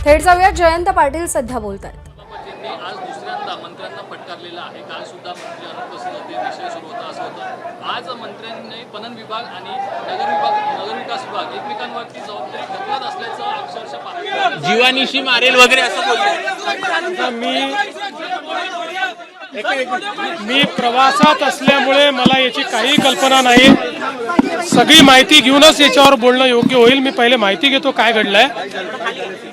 थेट जाऊया, जयंत पाटील सध्या बोलतायत. आज दुसऱ्यांदा मंत्र्यांना फटकारलेला आहे. काल सुद्धा मंत्री अनुपस्थित होते, विषय सुरू होता असं होतं. आज मंत्र्यांनी पणन विभाग आणि नगरविकास विभाग एकमेकांवरती जबाबदारी ढकलत असल्याचं अक्षरशः जीवानिशी मारेल वगैरे असं बोलले. मी प्रवासात असल्यामुळे मला याची काही कल्पना नाही. सगळी माहिती घेऊनच याच्यावर बोलणं योग्य होईल. मी पहिले माहिती घेतो काय घडलंय.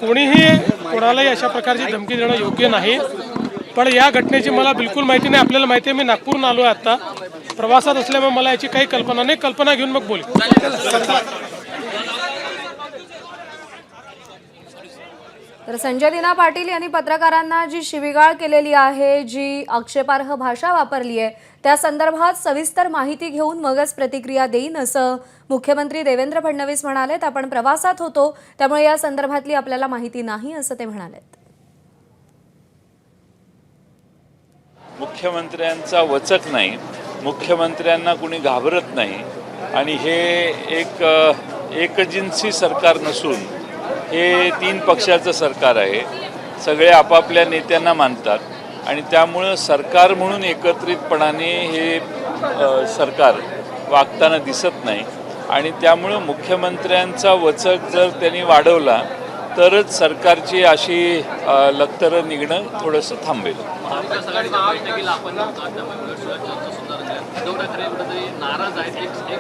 कोणीही कोणालाही अशा प्रकारची धमकी देणं योग्य नाही. पण या घटनेची मला बिलकुल माहिती नाही. आपल्याला माहिती आहे मी नागपूरहून आलो आहे आता. प्रवासात असल्यामुळे मला याची काही कल्पना नाही. कल्पना घेऊन मग बोल. तर संजय दिना पाटील यांनी पत्रकारांना जी शिवीगाळ केलेली आहे, जी आक्षेपार्ह भाषा वापरली आहे, त्या संदर्भात सविस्तर माहिती घेऊन मगच प्रतिक्रिया देईन असं मुख्यमंत्री देवेंद्र फडणवीस म्हणालेत. आपण प्रवासात होतो त्यामुळे या संदर्भातली आपल्याला माहिती नाही असं ते म्हणालेत. मुख्यमंत्र्यांचा वचक नाही, मुख्यमंत्र्यांना कुणी घाबरत नाही आणि हे एकजिन्सी सरकार नसून हे 3 पक्षाचं सरकार आहे. सगळे आपापल्या नेत्यांना मानतात आणि त्यामुळं सरकार म्हणून एकत्रितपणाने हे सरकार वागताना दिसत नाही आणि त्यामुळं मुख्यमंत्र्यांचा वचक जर त्यांनी वाढवला तरच सरकारची अशी लखतरं निघणं थोडंसं थांबेल. महाविकास आघाडीच्या बैठकीला आपण नव्हता, त्यामुळे चर्चा सुद्धा उद्धव ठाकरे कुठेतरी नाराज आहेत. एक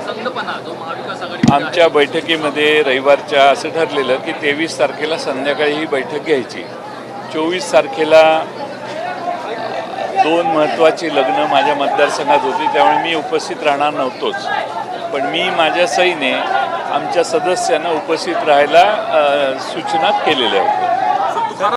संघपणा जो महाविकास आघाडी आमच्या बैठकीमध्ये रविवारच्या असं ठरलेलं की 23 तारखेला संध्याकाळी ही बैठक घ्यायची. 24 तारखेला 2 महत्त्वाची लग्न माझ्या मतदारसंघात होती, त्यामुळे मी उपस्थित राहणार नव्हतोच. पण मी माझ्या सहीने आमच्या सदस्यांना उपस्थित राहायला सूचना केलेल्या होत्या.